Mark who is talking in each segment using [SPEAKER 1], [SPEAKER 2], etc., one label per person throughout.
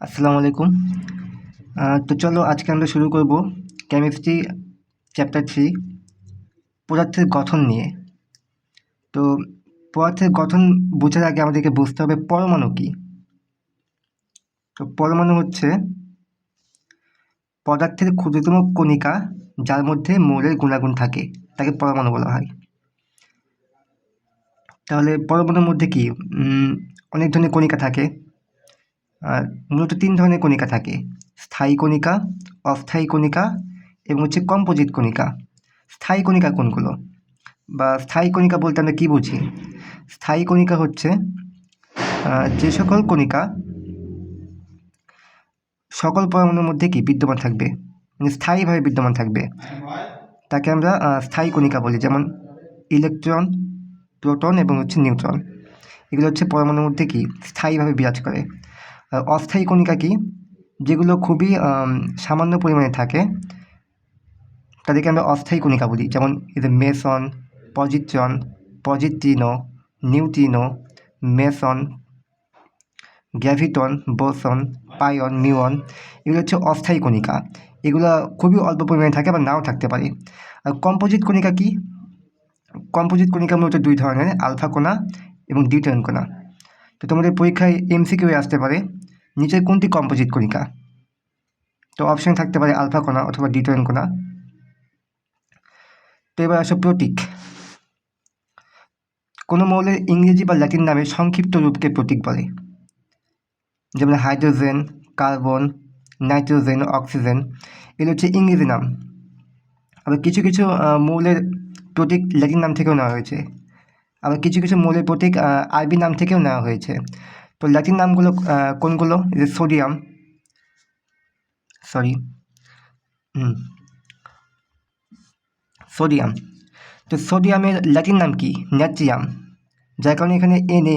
[SPEAKER 1] আসসালামু আলাইকুম। তো চলো আজকে আমরা শুরু করব কেমিস্ট্রি চ্যাপ্টার 3 পদার্থের গঠন নিয়ে। তো পদার্থের গঠন বোঝার আগে আমাদেরকে বুঝতে হবে পরমাণু কী। তো পরমাণু হচ্ছে পদার্থের ক্ষুদ্রতম কণিকা যার মধ্যে মৌলের গুণাগুণ থাকে, তাকে পরমাণু বলা হয়। তাহলে পরমাণুর মধ্যে কি অনেক ধরনের কণিকা থাকে। আর মূলত 3 ধরনের কণিকা থাকে: স্থায়ী কণিকা, অস্থায়ী কণিকা এবং হচ্ছে কম্পোজিট কণিকা। স্থায়ী কণিকা কোনগুলো, বা স্থায়ী কণিকা বলতে আমরা কী বুঝি? স্থায়ী কণিকা হচ্ছে যে সকল কণিকা সকল পরমাণুর মধ্যে কি বিদ্যমান থাকবে, মানে স্থায়ীভাবে বিদ্যমান থাকবে, তাকে আমরা স্থায়ী কণিকা বলি। যেমন ইলেকট্রন, প্রোটন এবং হচ্ছে নিউট্রন, এগুলো হচ্ছে পরমাণুর মধ্যে কি স্থায়ীভাবে বিরাজ করে। আর অস্থায়ী কণিকা কি, যেগুলো খুবই সামান্য পরিমাণে থাকে, তাদেরকে আমরা অস্থায়ী কণিকা বলি। যেমন meson, positron, positrino, neutrino, meson, graviton, boson, pion, muon, এগুলো হচ্ছে অস্থায়ী কণিকা। এগুলো খুবই অল্প পরিমাণে থাকে, আবার নাও থাকতে পারে। আর কম্পোজিট কণিকা কি? কম্পোজিট কণিকা মূলত 2 ধরনের: আলফা কণা এবং ডিউটেরিয়াম কণা। তো তোমাদের পরীক্ষায় এমসিকিউ আসতে পারে নিচের কোনটি কম্পোজিট কণিকা। তো অপশন থাকতে পারে আলফা কণা অথবা ডিউটেরিয়াম কণা। তো এবার আসো প্রতীক। কোনো মৌলের ইংরেজি বা ল্যাটিন নামের সংক্ষিপ্ত রূপকে প্রতীক বলে। যেমন হাইড্রোজেন, কার্বন, নাইট্রোজেন, অক্সিজেন, এগুলো হচ্ছে ইংরেজি নাম। আবার কিছু কিছু মৌলের প্রতীক ল্যাটিন নাম থেকেও নেওয়া হয়েছে, আবার কিছু কিছু মৌলের প্রতীক আরবি নাম থেকেও নেওয়া হয়েছে। তো ল্যাটিন নামগুলো কোনগুলো? যে সোডিয়াম, সোডিয়াম। তো সোডিয়ামের ল্যাটিন নাম কি? ন্যাট্রিয়াম, যার কারণে এখানে Na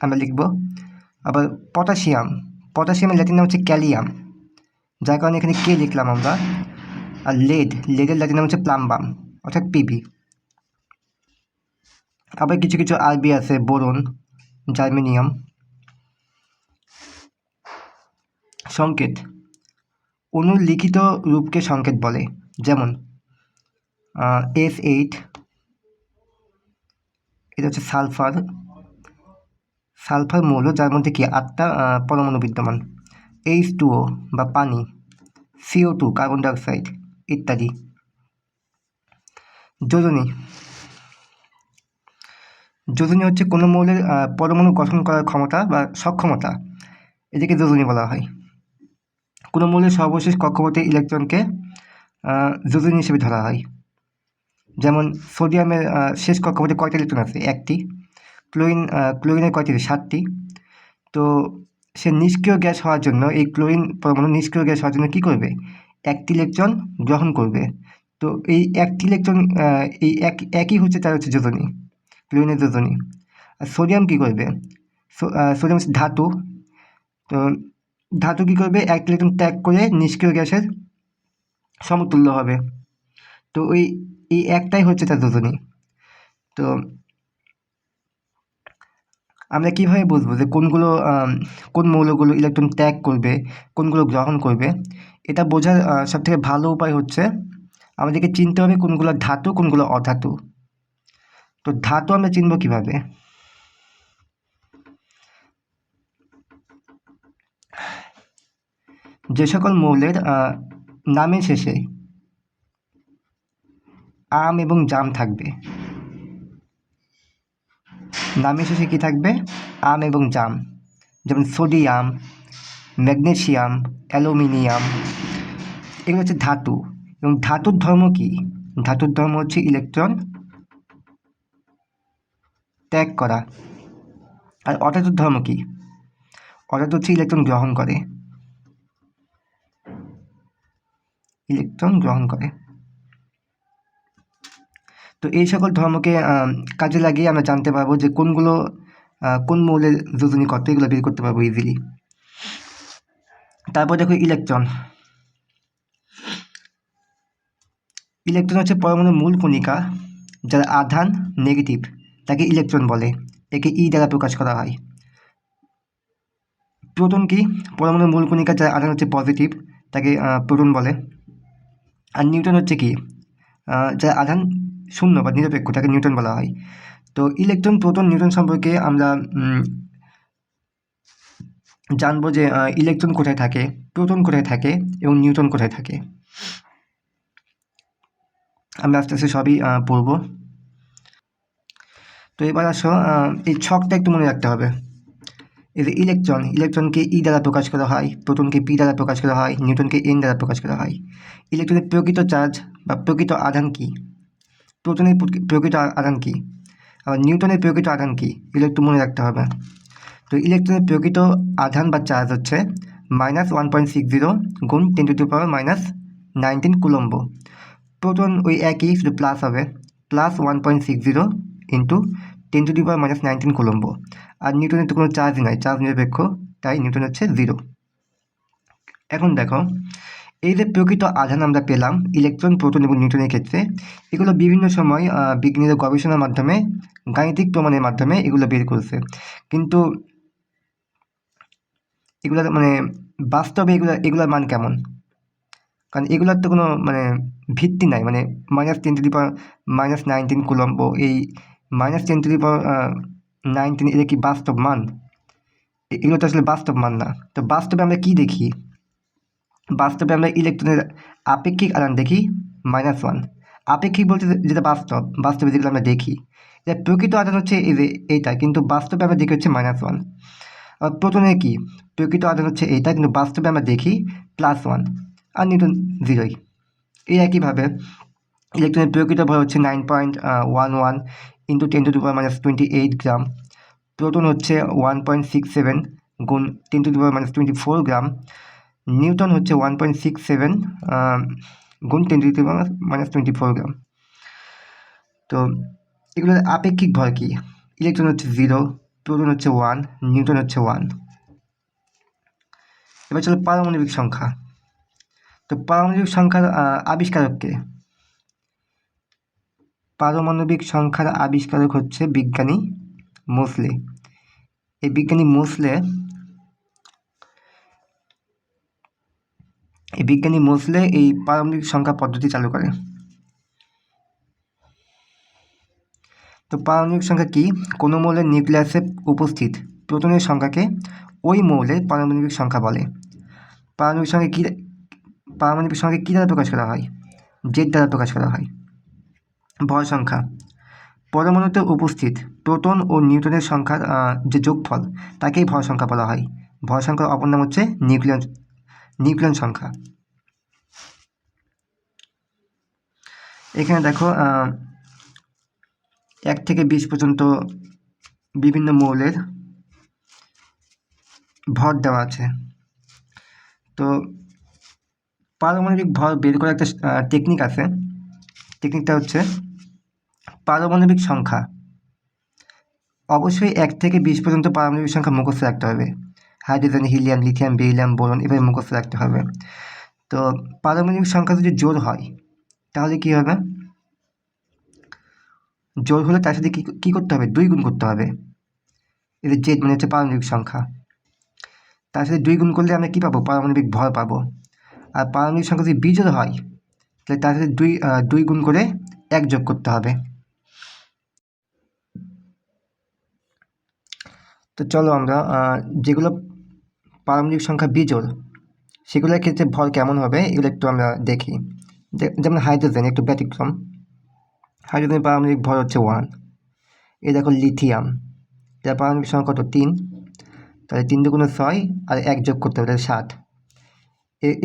[SPEAKER 1] আমরা লিখব। আবার পটাশিয়াম, পটাশিয়ামের ল্যাটিন নাম হচ্ছে ক্যালিয়াম, যার কারণে এখানে কে লিখলাম আমরা। আর লেডের ল্যাটিন নাম হচ্ছে প্লাম্বাম, অর্থাৎ পিবি। আবার কিছু কিছু আরবি আছে: বোরন, জার্মেনিয়াম। সংকেত, অণুর লিখিত রূপকে সংকেত বলে। যেমন S8, এটা হচ্ছে সালফার, সালফার মৌল যার মধ্যে কি 8টা পরমাণু বিদ্যমান। H2O বা পানি, CO2 কার্বন ডাইঅক্সাইড ইত্যাদি। যোজনী, যোজনী হচ্ছে কোনো মৌলের পরমাণু গঠন করার ক্ষমতা বা সক্ষমতা, এটাকে যোজনী বলা হয়। কোনো মৌলের সর্বশেষ কক্ষপথে ইলেকট্রনকে যোজনী হিসেবে ধরা হয়। যেমন সোডিয়ামের শেষ কক্ষপথে কয়টা ইলেকট্রন আছে? 1টি। ক্লোরিনের কয়টি? 7টি। তো সে নিষ্ক্রিয় গ্যাস হওয়ার জন্য, এই ক্লোরিন পরমাণু নিষ্ক্রিয় গ্যাস হওয়ার জন্য কী করবে? 1টি ইলেকট্রন গ্রহণ করবে। তো এই 1টি ইলেকট্রন এই একই হচ্ছে তার হচ্ছে যোজনী, ক্লোরিনের যোজনী। আর সোডিয়াম কী করবে? সোডিয়াম ধাতু। তো ধাতু কী করবে? 1টি ইলেকট্রন ত্যাগ করে নিষ্ক্রিয় গ্যাসের সমতুল্য হবে। তো এই একটাই হচ্ছে তার যোজনী। তো আমরা কীভাবে বুঝবো যে কোন মৌলগুলো ইলেকট্রন ত্যাগ করবে, কোনগুলো গ্রহণ করবে? এটা বোঝার সবথেকে ভালো উপায় হচ্ছে আমাদেরকে চিনতে হবে কোনগুলো ধাতু, কোনগুলো অধাতু। তো ধাতু আমরা চিনব কীভাবে? যে সকল মৌলের নামের শেষে আম এবং জাম থাকবে, নামের শেষে কি থাকবে? আম এবং জাম। যেমন সোডিয়াম, ম্যাগনেসিয়াম, অ্যালুমিনিয়াম, এগুলো হচ্ছে ধাতু। এবং ধাতুর ধর্ম কি? ধাতুর ধর্ম হচ্ছে ইলেকট্রন ত্যাগ করা। আর অধাতুর ধর্ম কি? অধাতু হচ্ছে ইলেকট্রন গ্রহণ করে, ইলেকট্রন গ্রহণ করে। তো এই সকল ধর্মকে কাজে লাগিয়ে আমরা জানতে পারবো যে কোনগুলো কোন মৌলের যোজনী কত, এগুলো বের করতে পারবো ইজিলি। তারপর দেখো ইলেকট্রন। ইলেকট্রন হচ্ছে পরমাণুর মূল কণিকা, যার আধান নেগেটিভ, তাকে ইলেকট্রন বলে। একে ই দ্বারা প্রকাশ করা হয়। প্রোটন কি? পরমাণুর মূল কণিকার যার আধান হচ্ছে পজিটিভ তাকে প্রোটন বলে। আর নিউটন হচ্ছে কি? যার আধান শূন্য বা নিরপেক্ষ তাকে নিউটন বলা হয়। তো ইলেকট্রন, প্রোটন, নিউটন সম্পর্কে আমরা জানবো যে ইলেকট্রন কোথায় থাকে, প্রোটন কোথায় থাকে এবং নিউটন কোথায় থাকে। আমরা আস্তে আস্তে সবই পড়ব। তো এবার আসো, এই ছকটা একটু মনে রাখতে হবে। এই যে ইলেকট্রনকে ই দ্বারা প্রকাশ করা হয়, প্রোটনকে পি দ্বারা প্রকাশ করা হয়, নিউটনকে এন দ্বারা প্রকাশ করা হয়। ইলেকট্রনের প্রকৃত চার্জ বা প্রকৃত আধান কি? প্রোটনের প্রকৃত আধান কি? আর নিউটনের প্রকৃত আধান কি? এগুলো একটু মনে রাখতে হবে। তো ইলেকট্রনের প্রকৃত আধান বা চার্জ হচ্ছে -1.60 গুণ 10⁻⁻19 কুলম্ব। প্রোটন ওই একই, শুধু প্লাস হবে, +1.60 ইন্টু 10⁻⁻19 কুলম্ব। আর নিউটনের তো কোনো চার্জ নাই, চার্জ নিরপেক্ষ, তাই নিউটন হচ্ছে 0। এখন দেখো, এই যে প্রকৃত আধান আমরা পেলাম ইলেকট্রন, প্রোটন এবং নিউটনের ক্ষেত্রে, এগুলো বিভিন্ন সময় বিজ্ঞানীদের গবেষণার মাধ্যমে, গাণিতিক প্রমাণের মাধ্যমে এগুলো বের করছে। কিন্তু এগুলোর মানে বাস্তবে এগুলোর মান কেমন? কারণ এগুলোর তো কোনো ভিত্তি নাই, -10⁻⁻19 কুলম্ব, এই -10⁻⁹ এটা কি বাস্তব মান? এগুলো তো আসলে বাস্তব মান না। তো বাস্তবে আমরা কি দেখি? বাস্তবে আমরা ইলেকট্রনের আপেক্ষিক আধান দেখি -1। আপেক্ষিক বলতে যেটা বাস্তবে যেগুলো আমরা দেখি, এটা প্রকৃত আধান হচ্ছে এই যে এইটা, কিন্তু বাস্তবে আমরা দেখি হচ্ছে -1। আর প্রোটনের কি? প্রকৃত আধান হচ্ছে এইটা, কিন্তু বাস্তবে আমরা দেখি +1, আর নিউটন 0। এই একইভাবে ইলেকট্রনের প্রকৃত ভর হচ্ছে 9.11 ইন্টু 10⁻⁻28 গ্রাম। প্রোটন হচ্ছে 1.67 গুণ 10⁻⁻24 গ্রাম। নিউটন হচ্ছে 1.67 গুণ 10⁻⁻24 গ্রাম। তো এগুলোর আপেক্ষিক ভর কি? ইলেকট্রন হচ্ছে 0, প্রোটন হচ্ছে 1, নিউটন হচ্ছে 1। এবার চলো পারমাণবিক সংখ্যা। তো পারমাণবিক সংখ্যার আবিষ্কারক কে? পারমাণবিক সংখ্যার আবিষ্কারক হচ্ছে বিজ্ঞানী মোসলে। এই বিজ্ঞানী মোসলে এই পারমাণবিক সংখ্যা পদ্ধতি চালু করে। তো পারমাণবিক সংখ্যা কি? কোনো মৌলের নিউক্লিয়াসে উপস্থিত প্রোটনের সংখ্যাকে ওই মৌলের পারমাণবিক সংখ্যা বলে। পারমাণবিক সংখ্যা কী দ্বারা প্রকাশ করা হয়? জেড দ্বারা প্রকাশ করা হয়। ভর সংখ্যা, পরমাণুতে উপস্থিত প্রোটন ও নিউট্রনের সংখ্যার যে যোগফল তাকেই ভর সংখ্যা বলা হয়। ভর সংখ্যার অপর নাম হচ্ছে নিউক্লিয়ন সংখ্যা। এখানে দেখো 1 থেকে 20 পর্যন্ত বিভিন্ন মৌলের ভর দেওয়া আছে। তো পারমাণবিক ভর বের করার একটা টেকনিক আছে। টেকনিকটা হচ্ছে পারমাণবিক সংখ্যা, অবশ্যই 1 থেকে 20 পর্যন্ত পারমাণবিক সংখ্যা মুখস্থ রাখতে হবে। Hydrogen, helium, lithium, beryllium, boron, এভাবে মুখস্থ রাখতে হবে। তো পারমাণবিক সংখ্যা যদি জোড় হয় তাহলে কি হবে? জোড় হলে তার সাথে কি করতে হবে? 2 গুণ করতে হবে। এই যে জেড হচ্ছে পারমাণবিক সংখ্যা, তার সাথে 2 গুণ করলে আমরা কি পাবো? পারমাণবিক ভর পাবো। আর পারমাণবিক সংখ্যা যদি বিজোড় হয় তাহলে তার সাথে 2 গুণ করে 1 যোগ করতে হবে। তো চলো আমরা যেগুলো পারমাণবিক সংখ্যা বিজোড় সেগুলোর ক্ষেত্রে ভর কেমন হবে এগুলো একটু আমরা দেখি। যেমন হাইড্রোজেন একটু ব্যতিক্রম। হাইড্রোজেনের পারমাণবিক ভর হচ্ছে 1। এই দেখো লিথিয়াম, যার পারমাণবিক সংখ্যা কত? 3। তাহলে 3 দুগুণে 6 আর 1 যোগ করতে হবে, তাহলে 7।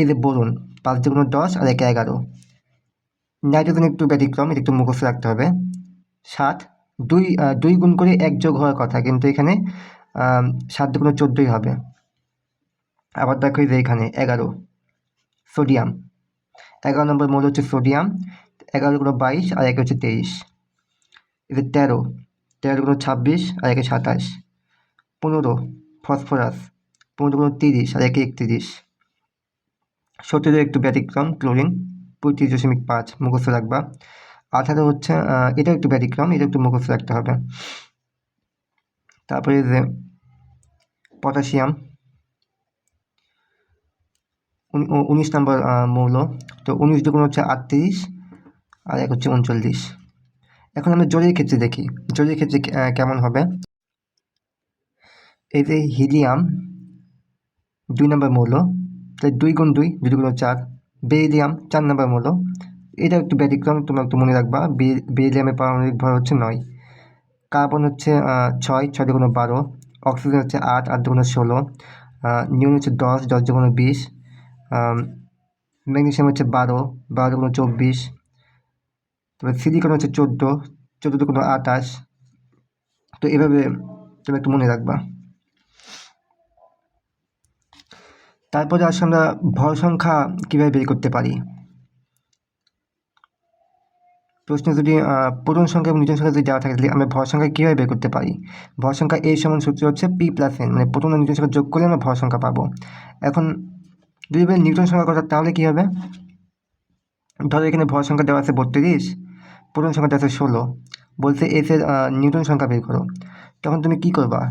[SPEAKER 1] এই যে বোরন, 5 দুগুণে 10 আর 1 11। নাইট্রোজেন একটু ব্যতিক্রম, এটা একটু মুখস্থ রাখতে হবে। 7, 2 গুণ করে 1 যোগ হওয়ার কথা, কিন্তু এখানে 7 দুগুণে 14ই হবে। আবার দেখো এই যে এখানে 11 সোডিয়াম, 11 নম্বর মৌল হচ্ছে সোডিয়াম। 11 গুণ 22 আর 1 হচ্ছে 23। এই যে 13 গুণ 26 আর 1 27। 15 ফসফরাস, 15 গুণ 30 আর 1 31। 17 একটু ব্যতিক্রম ক্লোরিন, 35.5 মুখস্থ রাখবা। 18 হচ্ছে এটা একটু ব্যতিক্রম, এটা একটু মুখস্থ রাখতে হবে। তারপরে যে পটাশিয়াম, 19 নম্বর মৌল। তো 19 দুগুণ হচ্ছে 38 আর এক হচ্ছে 39। এখন আমরা জলীয় ক্ষেত্রে দেখি, জলীয় ক্ষেত্রে কেমন হবে। এই যে হিলিয়াম 2 নম্বর মৌল, তাই 2 গুণ 2, 2 গুণ 4। বেরিলিয়াম 4 নম্বর মৌল, এটা একটু ব্যতিক্রম, তোমরা একটু মনে রাখবা। বেরিলিয়ামের পারমাণবিক ভর হচ্ছে 9। কার্বন হচ্ছে 6, 6 দুগুণ 12। অক্সিজেন হচ্ছে 8, 8 দুগুণ 16। নিউন হচ্ছে 10, 10 দুগুণ 20। ম্যাগনেসিয়াম হচ্ছে 12, 12 দুগুণ 24। তবে সিলিকন হচ্ছে 14, 14 দুগুণ 28। তো এভাবে তুমি একটু মনে রাখবা। তারপরে আসলে আমরা ভর সংখ্যা কীভাবে বের করতে পারি। প্রশ্নে যদি প্রোটন সংখ্যা এবং নিউট্রন সংখ্যা যদি দেওয়া থাকে, তাহলে আমরা ভর সংখ্যা কীভাবে বের করতে পারি। ভর সংখ্যা এ সমান সূত্র হচ্ছে P+N, মানে প্রোটন আর নিউট্রন সংখ্যা যোগ করলে আমরা ভর সংখ্যা পাবো। এখন যদি বলি নিউট্রন সংখ্যা কথা, তাহলে কী হবে। ধরো এখানে ভর সংখ্যা দেওয়া আছে 32, প্রোটন সংখ্যা দেওয়া আছে 16, বলছে এস এর নিউট্রন সংখ্যা বের করো। তখন তুমি কি করবা,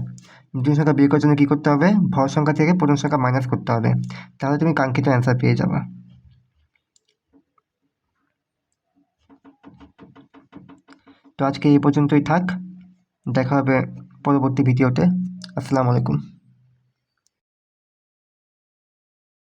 [SPEAKER 1] নিউট্রন সংখ্যা বের করার জন্য কী করতে হবে, ভর সংখ্যা থেকে প্রোটন সংখ্যা মাইনাস করতে হবে, তাহলে তুমি কাঙ্ক্ষিত অ্যান্সার পেয়ে যাবা। তো আজকে এই পর্যন্তই থাক, দেখা হবে পরবর্তী ভিডিওতে। আসসালামু আলাইকুম।